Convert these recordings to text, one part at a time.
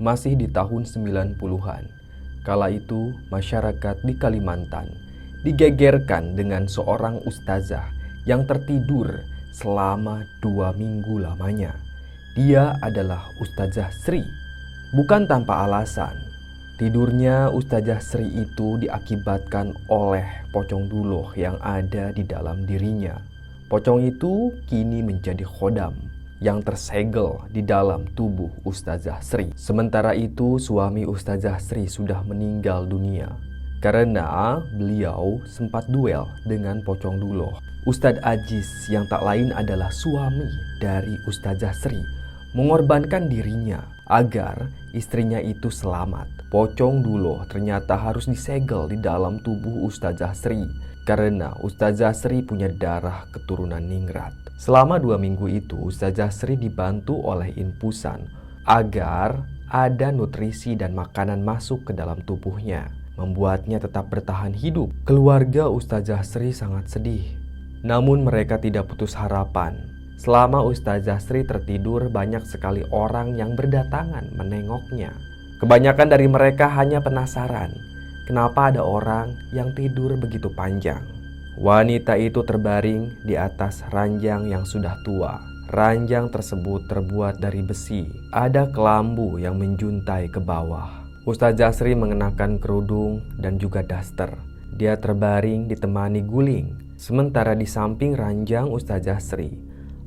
masih di tahun 90-an. Kala itu, masyarakat di Kalimantan digegerkan dengan seorang ustazah yang tertidur selama 2 minggu lamanya. Dia adalah Ustazah Sri. Bukan tanpa alasan, tidurnya Ustazah Sri itu diakibatkan oleh pocong duluh yang ada di dalam dirinya. Pocong itu kini menjadi khodam yang tersegel di dalam tubuh Ustazah Sri. Sementara itu suami Ustazah Sri sudah meninggal dunia karena beliau sempat duel dengan pocong duluh. Ustadz Ajis yang tak lain adalah suami dari Ustazah Sri mengorbankan dirinya agar istrinya itu selamat. Pocong duluh ternyata harus disegel di dalam tubuh Ustazah Sri karena Ustazah Sri punya darah keturunan ningrat. Selama 2 minggu itu Ustazah Sri dibantu oleh infusan agar ada nutrisi dan makanan masuk ke dalam tubuhnya, membuatnya tetap bertahan hidup. Keluarga Ustazah Sri sangat sedih, namun mereka tidak putus harapan. Selama Ustazah Sri tertidur, banyak sekali orang yang berdatangan menengoknya. Kebanyakan dari mereka hanya penasaran, kenapa ada orang yang tidur begitu panjang. Wanita itu terbaring di atas ranjang yang sudah tua. Ranjang tersebut terbuat dari besi. Ada kelambu yang menjuntai ke bawah. Ustazah Sri mengenakan kerudung dan juga daster. Dia terbaring ditemani guling. Sementara di samping ranjang Ustazah Sri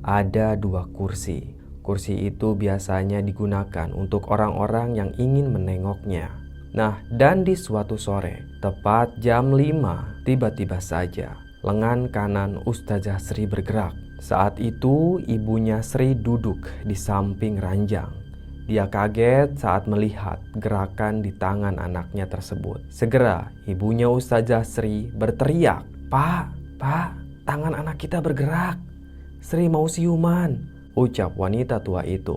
ada 2 kursi. Kursi itu biasanya digunakan untuk orang-orang yang ingin menengoknya. Nah, dan di suatu sore, tepat jam 5, tiba-tiba saja lengan kanan Ustazah Sri bergerak. Saat itu ibunya Sri duduk di samping ranjang. Dia kaget saat melihat gerakan di tangan anaknya tersebut. Segera ibunya Ustazah Sri berteriak, Pak, tangan anak kita bergerak. Sri mau siuman," ucap wanita tua itu.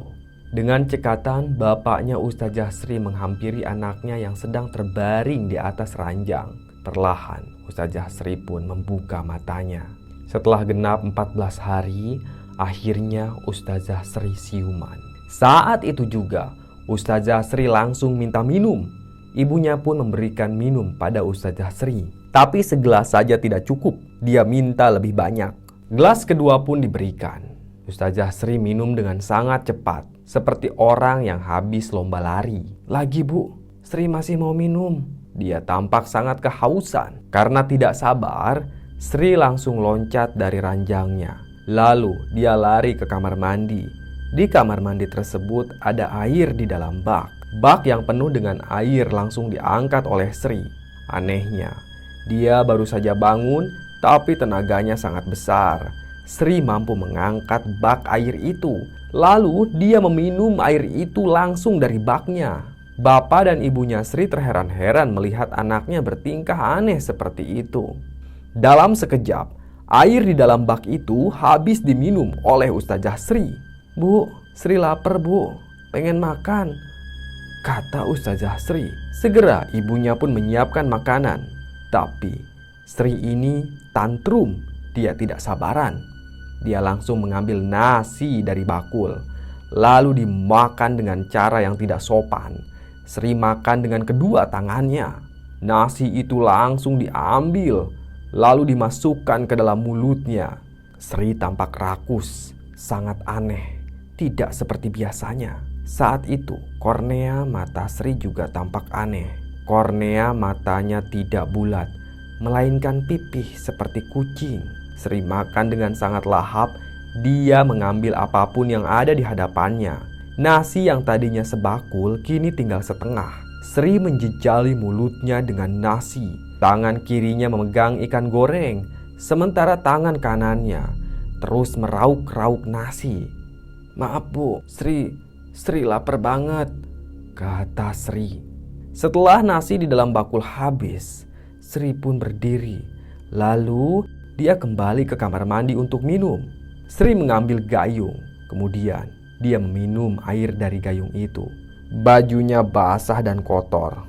Dengan cekatan, bapaknya Ustazah Sri menghampiri anaknya yang sedang terbaring di atas ranjang. Perlahan, Ustazah Sri pun membuka matanya. Setelah genap 14 hari, akhirnya Ustazah Sri siuman. Saat itu juga, Ustazah Sri langsung minta minum. Ibunya pun memberikan minum pada Ustazah Sri. Tapi segelas saja tidak cukup, dia minta lebih banyak. Gelas kedua pun diberikan. Ustazah Sri minum dengan sangat cepat, seperti orang yang habis lomba lari. "Lagi, Bu, Sri masih mau minum." Dia tampak sangat kehausan. Karena tidak sabar, Sri langsung loncat dari ranjangnya. Lalu dia lari ke kamar mandi. Di kamar mandi tersebut ada air di dalam bak. Bak yang penuh dengan air langsung diangkat oleh Sri. Anehnya, dia baru saja bangun, tapi tenaganya sangat besar. Sri mampu mengangkat bak air itu. Lalu dia meminum air itu langsung dari baknya. Bapak dan ibunya Sri terheran-heran melihat anaknya bertingkah aneh seperti itu. Dalam sekejap, air di dalam bak itu habis diminum oleh Ustazah Sri. "Bu, Sri lapar, Bu. Pengen makan," kata Ustazah Sri. Segera ibunya pun menyiapkan makanan. Tapi Sri ini tantrum. Dia tidak sabaran. Dia langsung mengambil nasi dari bakul, lalu dimakan dengan cara yang tidak sopan. Sri makan dengan kedua tangannya. Nasi itu langsung diambil, lalu dimasukkan ke dalam mulutnya. Sri tampak rakus, sangat aneh, tidak seperti biasanya. Saat itu, kornea mata Sri juga tampak aneh. Kornea matanya tidak bulat, melainkan pipih seperti kucing. Sri makan dengan sangat lahap. Dia mengambil apapun yang ada di hadapannya. Nasi yang tadinya sebakul kini tinggal setengah. Sri menjejali mulutnya dengan nasi. Tangan kirinya memegang ikan goreng, sementara tangan kanannya terus merauk-rauk nasi. "Maaf, Bu, Sri lapar banget," kata Sri. Setelah nasi di dalam bakul habis, Sri pun berdiri. Lalu dia kembali ke kamar mandi untuk minum. Sri mengambil gayung, kemudian dia meminum air dari gayung itu. Bajunya basah dan kotor.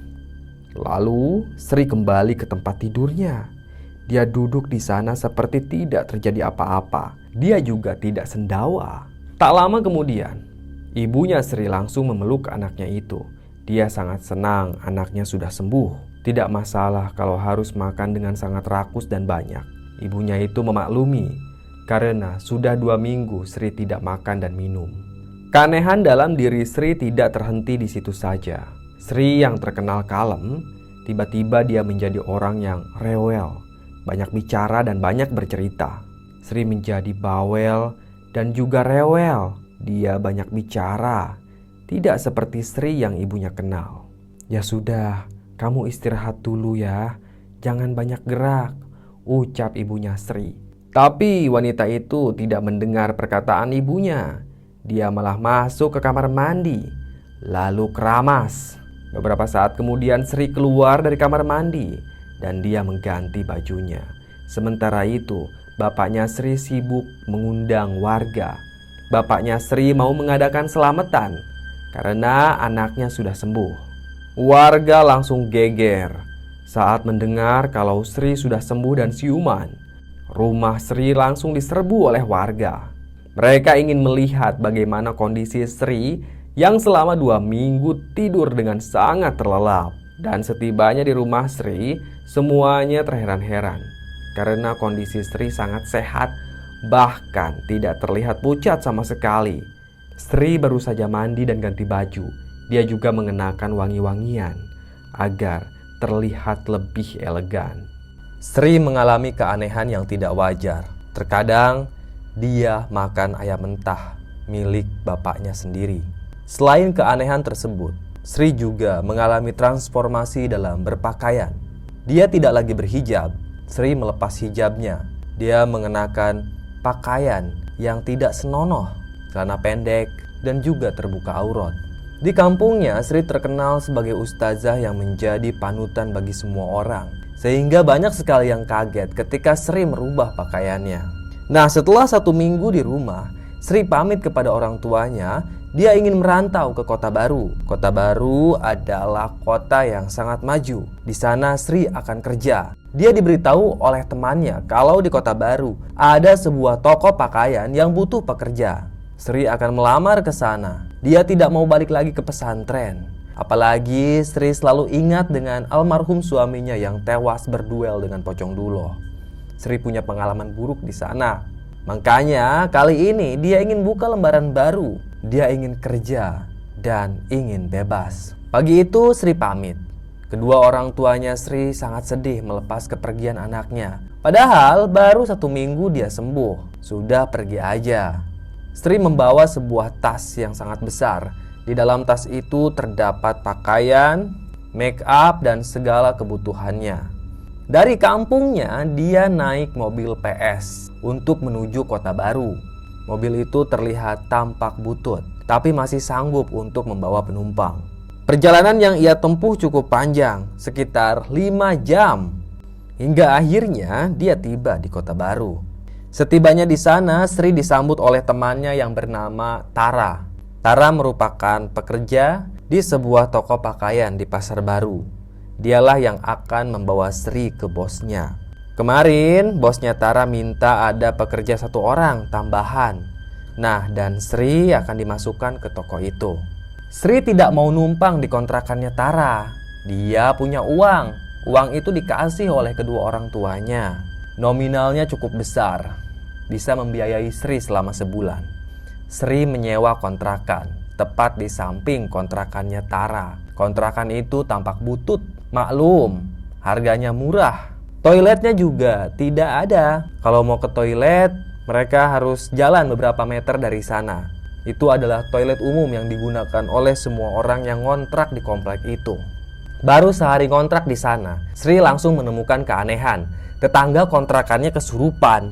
Lalu Sri kembali ke tempat tidurnya. Dia duduk di sana seperti tidak terjadi apa-apa. Dia juga tidak sendawa. Tak lama kemudian, ibunya Sri langsung memeluk anaknya itu. Dia sangat senang anaknya sudah sembuh. Tidak masalah kalau harus makan dengan sangat rakus dan banyak. Ibunya itu memaklumi karena sudah 2 minggu Sri tidak makan dan minum. Keanehan dalam diri Sri tidak terhenti di situ saja. Sri yang terkenal kalem, tiba-tiba dia menjadi orang yang rewel, banyak bicara dan banyak bercerita. Sri menjadi bawel dan juga rewel. Dia banyak bicara, tidak seperti Sri yang ibunya kenal. "Ya sudah, kamu istirahat dulu ya, jangan banyak gerak," ucap ibunya Sri. Tapi wanita itu tidak mendengar perkataan ibunya. Dia malah masuk ke kamar mandi, lalu keramas. Beberapa saat kemudian Sri keluar dari kamar mandi dan dia mengganti bajunya. Sementara itu, bapaknya Sri sibuk mengundang warga. Bapaknya Sri mau mengadakan selamatan karena anaknya sudah sembuh. Warga langsung geger saat mendengar kalau Sri sudah sembuh dan siuman. Rumah Sri langsung diserbu oleh warga. Mereka ingin melihat bagaimana kondisi Sri yang selama 2 minggu tidur dengan sangat terlelap. Dan setibanya di rumah Sri, semuanya terheran-heran karena kondisi Sri sangat sehat, bahkan tidak terlihat pucat sama sekali. Sri baru saja mandi dan ganti baju. Dia juga mengenakan wangi-wangian agar terlihat lebih elegan. Sri mengalami keanehan yang tidak wajar. Terkadang dia makan ayam mentah milik bapaknya sendiri. Selain keanehan tersebut, Sri juga mengalami transformasi dalam berpakaian. Dia tidak lagi berhijab. Sri melepas hijabnya. Dia mengenakan pakaian yang tidak senonoh, celana pendek, dan juga terbuka aurat. Di kampungnya, Sri terkenal sebagai ustazah yang menjadi panutan bagi semua orang. Sehingga banyak sekali yang kaget ketika Sri merubah pakaiannya. Nah, setelah 1 minggu di rumah, Sri pamit kepada orang tuanya. Dia ingin merantau ke Kota Baru. Kota Baru adalah kota yang sangat maju. Di sana Sri akan kerja. Dia diberitahu oleh temannya kalau di Kota Baru ada sebuah toko pakaian yang butuh pekerja. Sri akan melamar ke sana. Dia tidak mau balik lagi ke pesantren. Apalagi Sri selalu ingat dengan almarhum suaminya yang tewas berduel dengan Pocong Dulo. Sri punya pengalaman buruk di sana. Makanya kali ini dia ingin buka lembaran baru. Dia ingin kerja dan ingin bebas. Pagi itu Sri pamit. Kedua orang tuanya Sri sangat sedih melepas kepergian anaknya. Padahal baru 1 minggu dia sembuh. Sudah pergi aja. Sri membawa sebuah tas yang sangat besar. Di dalam tas itu terdapat pakaian, make up, dan segala kebutuhannya. Dari kampungnya dia naik mobil PS untuk menuju Kota Baru. Mobil itu terlihat tampak butut, tapi masih sanggup untuk membawa penumpang. Perjalanan yang ia tempuh cukup panjang, sekitar 5 jam. Hingga akhirnya dia tiba di Kota Baru. Setibanya di sana, Sri disambut oleh temannya yang bernama Tara. Tara merupakan pekerja di sebuah toko pakaian di Pasar Baru. Dialah yang akan membawa Sri ke bosnya. Kemarin bosnya Tara minta ada pekerja 1 orang tambahan. Nah, dan Sri akan dimasukkan ke toko itu. Sri tidak mau numpang di kontrakannya Tara. Dia punya uang. Uang itu dikasih oleh kedua orang tuanya. Nominalnya cukup besar, bisa membiayai Sri selama sebulan. Sri menyewa kontrakan tepat di samping kontrakannya Tara. Kontrakan itu tampak butut, maklum, harganya murah. Toiletnya juga tidak ada. Kalau mau ke toilet, mereka harus jalan beberapa meter dari sana. Itu adalah toilet umum yang digunakan oleh semua orang yang ngontrak di komplek itu. Baru sehari ngontrak di sana, Sri langsung menemukan keanehan. Tetangga kontrakannya kesurupan.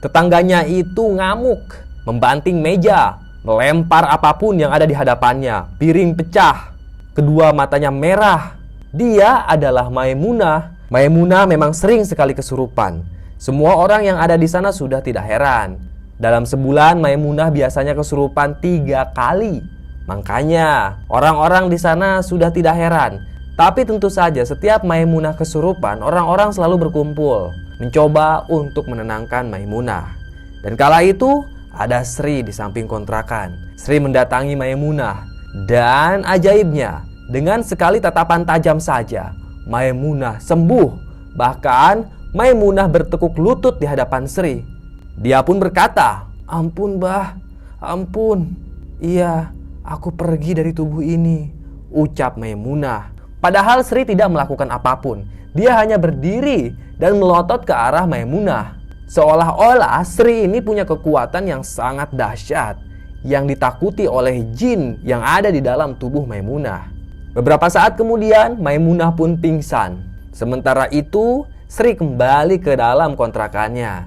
Tetangganya itu ngamuk, membanting meja, melempar apapun yang ada di hadapannya. Piring pecah, kedua matanya merah. Dia adalah Maimunah. Maimunah memang sering sekali kesurupan. Semua orang yang ada di sana sudah tidak heran. Dalam sebulan Maimunah biasanya kesurupan 3 kali. Makanya orang-orang di sana sudah tidak heran. Tapi tentu saja setiap Maimunah kesurupan, orang-orang selalu berkumpul mencoba untuk menenangkan Maimunah. Dan kala itu ada Sri di samping kontrakan. Sri mendatangi Maimunah dan ajaibnya Dengan sekali tatapan tajam saja, Maimunah sembuh. Bahkan Maimunah bertekuk lutut di hadapan Sri. Dia pun berkata, "Ampun, Mbah, ampun. Iya, aku pergi dari tubuh ini," ucap Maimunah. Padahal Sri tidak melakukan apapun. Dia hanya berdiri dan melotot ke arah Maimunah. Seolah-olah Sri ini punya kekuatan yang sangat dahsyat yang ditakuti oleh jin yang ada di dalam tubuh Maimunah. Beberapa saat kemudian Maimunah pun pingsan. Sementara itu Sri kembali ke dalam kontrakannya.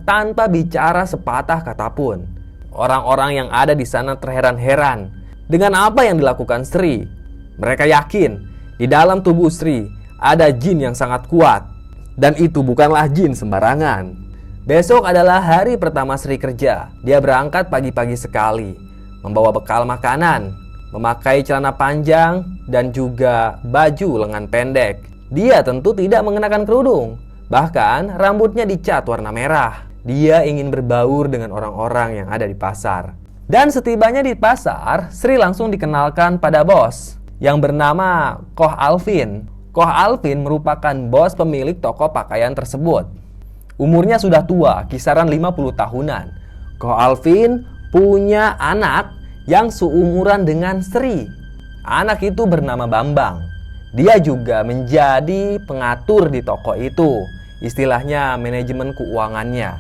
Tanpa bicara sepatah kata pun. Orang-orang yang ada di sana terheran-heran dengan apa yang dilakukan Sri. Mereka yakin di dalam tubuh Sri ada jin yang sangat kuat. Dan itu bukanlah jin sembarangan. Besok adalah hari pertama Sri kerja. Dia berangkat pagi-pagi sekali, membawa bekal makanan, memakai celana panjang, dan juga baju lengan pendek. Dia tentu tidak mengenakan kerudung. Bahkan rambutnya dicat warna merah. Dia ingin berbaur dengan orang-orang yang ada di pasar. Dan setibanya di pasar, Sri langsung dikenalkan pada bos yang bernama Koh Alvin. Koh Alvin merupakan bos pemilik toko pakaian tersebut. Umurnya sudah tua, kisaran 50 tahunan. Koh Alvin punya anak yang seumuran dengan Sri. Anak itu bernama Bambang. Dia juga menjadi pengatur di toko itu, istilahnya manajemen keuangannya.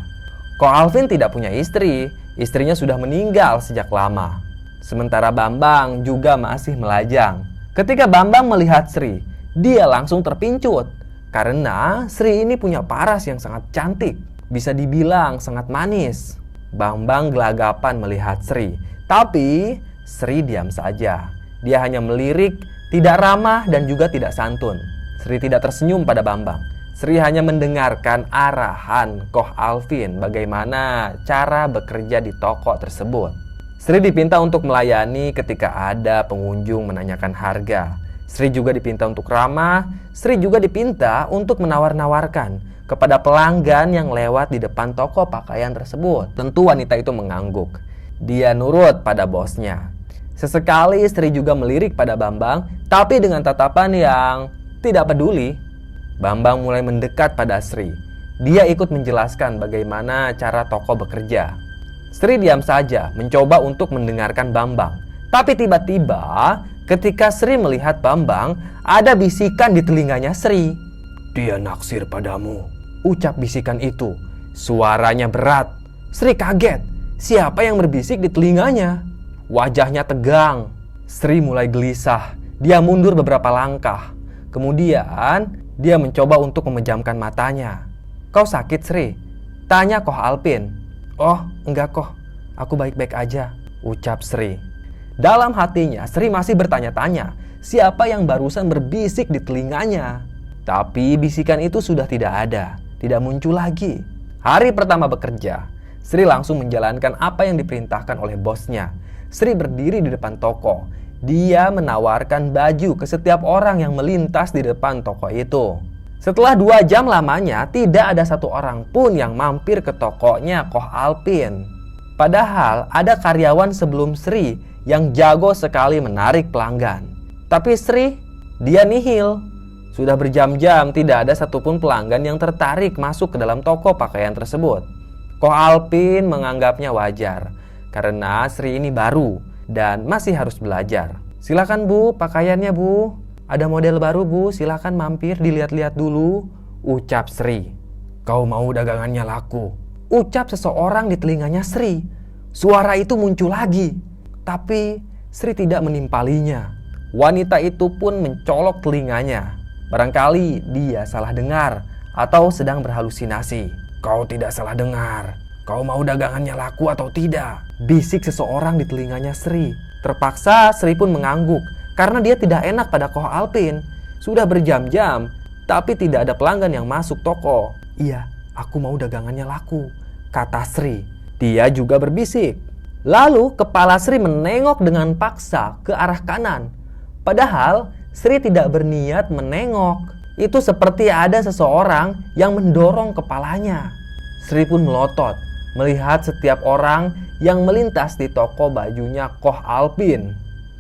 Koh Alvin tidak punya istri, istrinya sudah meninggal sejak lama. Sementara Bambang juga masih melajang. Ketika Bambang melihat Sri, dia langsung terpincut. Karena Sri ini punya paras yang sangat cantik, bisa dibilang sangat manis. Bambang gelagapan melihat Sri, tapi Sri diam saja. Dia hanya melirik, tidak ramah dan juga tidak santun. Sri tidak tersenyum pada Bambang. Sri hanya mendengarkan arahan Koh Alvin bagaimana cara bekerja di toko tersebut. Sri dipinta untuk melayani ketika ada pengunjung menanyakan harga. Sri juga dipinta untuk ramah. Sri juga dipinta untuk menawar-nawarkan kepada pelanggan yang lewat di depan toko pakaian tersebut. Tentu wanita itu mengangguk. Dia nurut pada bosnya. Sesekali Sri juga melirik pada Bambang, tapi dengan tatapan yang tidak peduli. Bambang mulai mendekat pada Sri. Dia ikut menjelaskan bagaimana cara toko bekerja. Sri diam saja, mencoba untuk mendengarkan Bambang. Tapi tiba-tiba ketika Sri melihat Bambang, ada bisikan di telinganya Sri. "Dia naksir padamu," ucap bisikan itu. Suaranya berat. Sri kaget. Siapa yang berbisik di telinganya? Wajahnya tegang. Sri mulai gelisah. Dia mundur beberapa langkah. Kemudian dia mencoba untuk memejamkan matanya. "Kau sakit, Sri?" tanya Koh Alvin. "Oh, enggak Koh. Aku baik-baik aja," ucap Sri. Dalam hatinya Sri masih bertanya-tanya siapa yang barusan berbisik di telinganya. Tapi bisikan itu sudah tidak ada, tidak muncul lagi. Hari pertama bekerja, Sri langsung menjalankan apa yang diperintahkan oleh bosnya. Sri berdiri di depan toko. Dia menawarkan baju ke setiap orang yang melintas di depan toko itu. Setelah 2 jam lamanya, tidak ada satu orang pun yang mampir ke tokonya Koh Alvin. Padahal ada karyawan sebelum Sri yang jago sekali menarik pelanggan. Tapi Sri, dia nihil. Sudah berjam-jam tidak ada satupun pelanggan yang tertarik masuk ke dalam toko pakaian tersebut. Koh Alvin menganggapnya wajar karena Sri ini baru dan masih harus belajar. "Silakan Bu, pakaiannya Bu. Ada model baru Bu, silakan mampir dilihat-lihat dulu," ucap Sri. "Kau mau dagangannya laku?" ucap seseorang di telinganya Sri. Suara itu muncul lagi, tapi Sri tidak menimpalinya. Wanita itu pun mencolok telinganya. Barangkali dia salah dengar atau sedang berhalusinasi. "Kau tidak salah dengar. Kau mau dagangannya laku atau tidak?" bisik seseorang di telinganya Sri. Terpaksa Sri pun mengangguk karena dia tidak enak pada Koh Alvin. Sudah berjam-jam, tapi tidak ada pelanggan yang masuk toko. "Iya, aku mau dagangannya laku," kata Sri. Dia juga berbisik. Lalu kepala Sri menengok dengan paksa ke arah kanan. Padahal Sri tidak berniat menengok. Itu seperti ada seseorang yang mendorong kepalanya. Sri pun melotot melihat setiap orang yang melintas di toko bajunya Koh Alpin.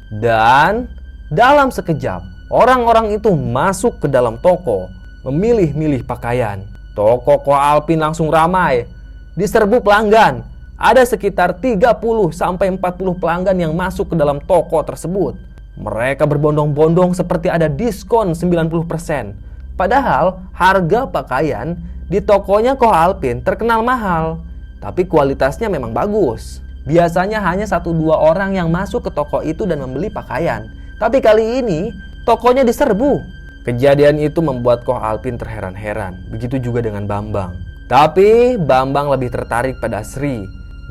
Dan dalam sekejap, orang-orang itu masuk ke dalam toko, memilih-milih pakaian. Toko Koh Alpin langsung ramai, diserbu pelanggan. Ada sekitar 30-40 pelanggan yang masuk ke dalam toko tersebut. Mereka berbondong-bondong seperti ada diskon 90%. Padahal harga pakaian di tokonya Koh Alpin terkenal mahal, tapi kualitasnya memang bagus. Biasanya hanya 1-2 orang yang masuk ke toko itu dan membeli pakaian. Tapi kali ini tokonya diserbu. Kejadian itu membuat Koh Alpin terheran-heran. Begitu juga dengan Bambang. Tapi Bambang lebih tertarik pada Sri.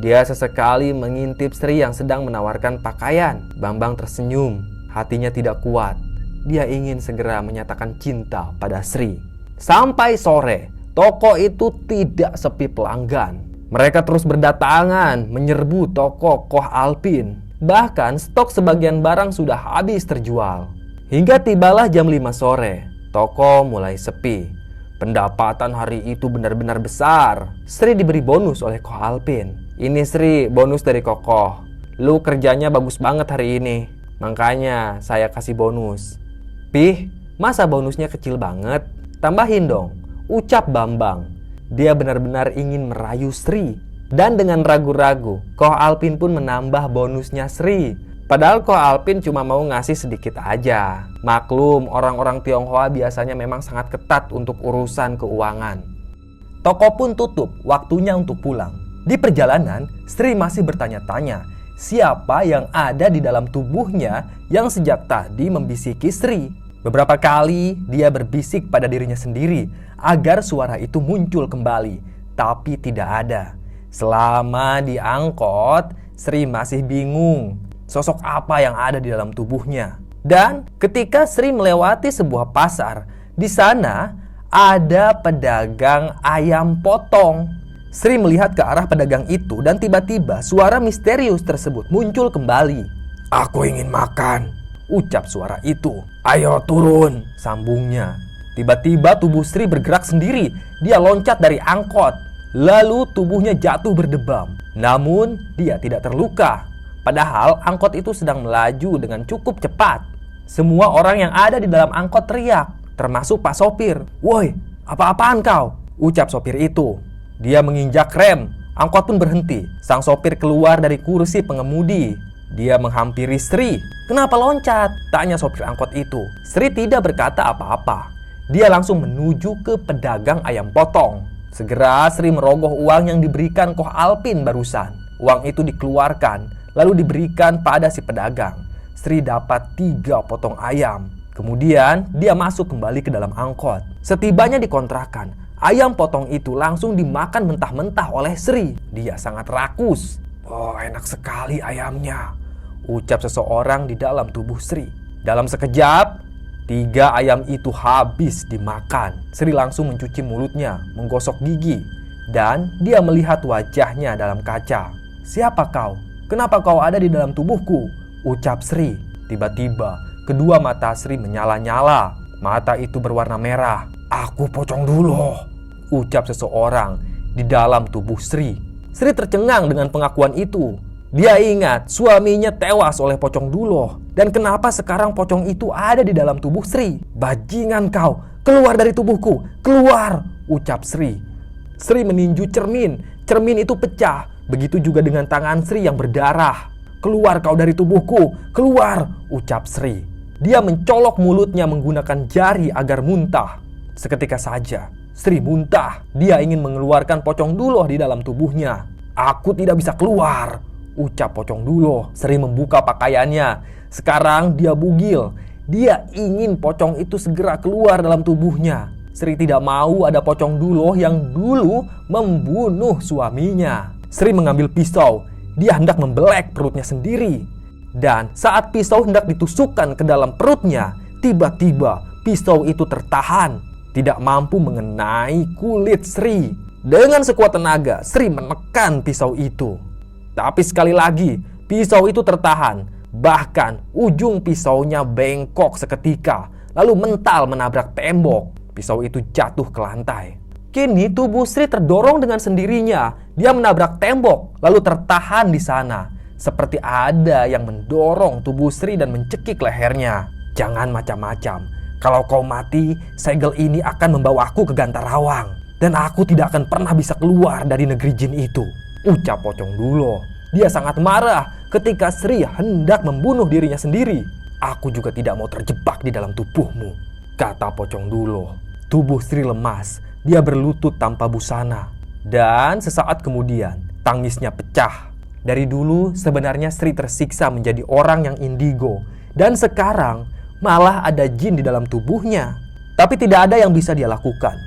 Dia sesekali mengintip Sri yang sedang menawarkan pakaian. Bambang tersenyum, hatinya tidak kuat. Dia ingin segera menyatakan cinta pada Sri. Sampai sore, toko itu tidak sepi pelanggan. Mereka terus berdatangan menyerbu toko Koh Alpin. Bahkan stok sebagian barang sudah habis terjual. Hingga tibalah jam 5 sore, toko mulai sepi. Pendapatan hari itu benar-benar besar. Sri diberi bonus oleh Koh Alpin. Ini Sri, bonus dari Kokoh. Lu kerjanya bagus banget hari ini, makanya saya kasih bonus. Pih, masa bonusnya kecil banget? Tambahin dong, ucap Bambang. Dia benar-benar ingin merayu Sri. Dan dengan ragu-ragu, Koh Alpin pun menambah bonusnya Sri. Padahal Koh Alpin cuma mau ngasih sedikit aja. Maklum, orang-orang Tionghoa biasanya memang sangat ketat untuk urusan keuangan. Toko pun tutup, waktunya untuk pulang. Di perjalanan, Sri masih bertanya-tanya siapa yang ada di dalam tubuhnya yang sejak tadi membisiki Sri. Beberapa kali dia berbisik pada dirinya sendiri agar suara itu muncul kembali, tapi tidak ada. Selama di angkot, Sri masih bingung sosok apa yang ada di dalam tubuhnya. Dan ketika Sri melewati sebuah pasar, di sana ada pedagang ayam potong. Sri melihat ke arah pedagang itu dan tiba-tiba suara misterius tersebut muncul kembali. "Aku ingin makan," ucap suara itu. "Ayo turun," sambungnya. Tiba-tiba tubuh Sri bergerak sendiri. Dia loncat dari angkot. Lalu tubuhnya jatuh berdebam. Namun dia tidak terluka. Padahal angkot itu sedang melaju dengan cukup cepat. Semua orang yang ada di dalam angkot teriak, termasuk Pak Sopir. "Woi, apa-apaan kau?" ucap sopir itu. Dia menginjak rem, angkot pun berhenti. Sang sopir keluar dari kursi pengemudi. Dia menghampiri Sri. "Kenapa loncat?" tanya sopir angkot itu. Sri tidak berkata apa-apa. Dia langsung menuju ke pedagang ayam potong. Segera Sri merogoh uang yang diberikan Koh Alpin barusan. Uang itu dikeluarkan, lalu diberikan pada si pedagang. Sri dapat 3 potong ayam. Kemudian dia masuk kembali ke dalam angkot. Setibanya di kontrakan, ayam potong itu langsung dimakan mentah-mentah oleh Sri. Dia sangat rakus. "Oh, enak sekali ayamnya," ucap seseorang di dalam tubuh Sri. Dalam sekejap, 3 ayam itu habis dimakan. Sri langsung mencuci mulutnya, menggosok gigi. Dan dia melihat wajahnya dalam kaca. "Siapa kau? Kenapa kau ada di dalam tubuhku?" ucap Sri. Tiba-tiba, kedua mata Sri menyala-nyala. Mata itu berwarna merah. "Aku Pocong Duloh," ucap seseorang di dalam tubuh Sri. Sri tercengang dengan pengakuan itu. Dia ingat suaminya tewas oleh Pocong Duloh. Dan kenapa sekarang pocong itu ada di dalam tubuh Sri? "Bajingan kau, keluar dari tubuhku, keluar," ucap Sri. Sri meninju cermin. Cermin itu pecah. Begitu juga dengan tangan Sri yang berdarah. "Keluar kau dari tubuhku, keluar," ucap Sri. Dia mencolok mulutnya menggunakan jari agar muntah. Seketika saja Sri muntah. Dia ingin mengeluarkan Pocong Duloh di dalam tubuhnya. "Aku tidak bisa keluar," ucap Pocong Duloh. Sri membuka pakaiannya. Sekarang dia bugil. Dia ingin pocong itu segera keluar dalam tubuhnya. Sri tidak mau ada Pocong Duloh yang dulu membunuh suaminya. Sri mengambil pisau. Dia hendak membelek perutnya sendiri. Dan saat pisau hendak ditusukkan ke dalam perutnya, tiba-tiba pisau itu tertahan, tidak mampu mengenai kulit Sri. Dengan sekuat tenaga, Sri menekan pisau itu. Tapi sekali lagi, pisau itu tertahan. Bahkan ujung pisaunya bengkok seketika, lalu mental menabrak tembok. Pisau itu jatuh ke lantai. Kini tubuh Sri terdorong dengan sendirinya. Dia menabrak tembok lalu tertahan di sana. Seperti ada yang mendorong tubuh Sri dan mencekik lehernya. Jangan macam-macam. Kalau kau mati, segel ini akan membawaku ke Gantarawang. Dan aku tidak akan pernah bisa keluar dari negeri jin itu, ucap Pocong Dulo. Dia sangat marah ketika Sri hendak membunuh dirinya sendiri. Aku juga tidak mau terjebak di dalam tubuhmu, kata Pocong Dulo. Tubuh Sri lemas. Dia berlutut tanpa busana. Dan sesaat kemudian, tangisnya pecah. Dari dulu sebenarnya Sri tersiksa menjadi orang yang indigo. Dan sekarang malah ada jin di dalam tubuhnya. Tapi tidak ada yang bisa dia lakukan.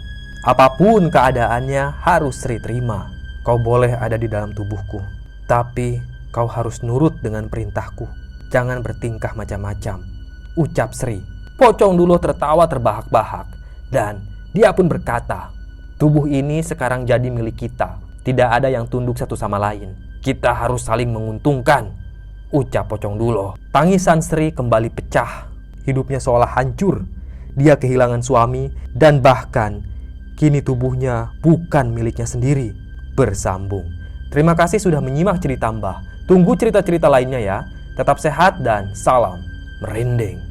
Apapun keadaannya harus Sri terima. Kau boleh ada di dalam tubuhku, tapi kau harus nurut dengan perintahku. Jangan bertingkah macam-macam, ucap Sri. Pocong Dulo tertawa terbahak-bahak. Dan dia pun berkata, tubuh ini sekarang jadi milik kita. Tidak ada yang tunduk satu sama lain. Kita harus saling menguntungkan, ucap Pocong Dulo. Tangisan Sri kembali pecah. Hidupnya seolah hancur. Dia kehilangan suami dan bahkan kini tubuhnya bukan miliknya sendiri. Bersambung. Terima kasih sudah menyimak cerita Mbah. Tunggu cerita-cerita lainnya ya. Tetap sehat dan salam merinding.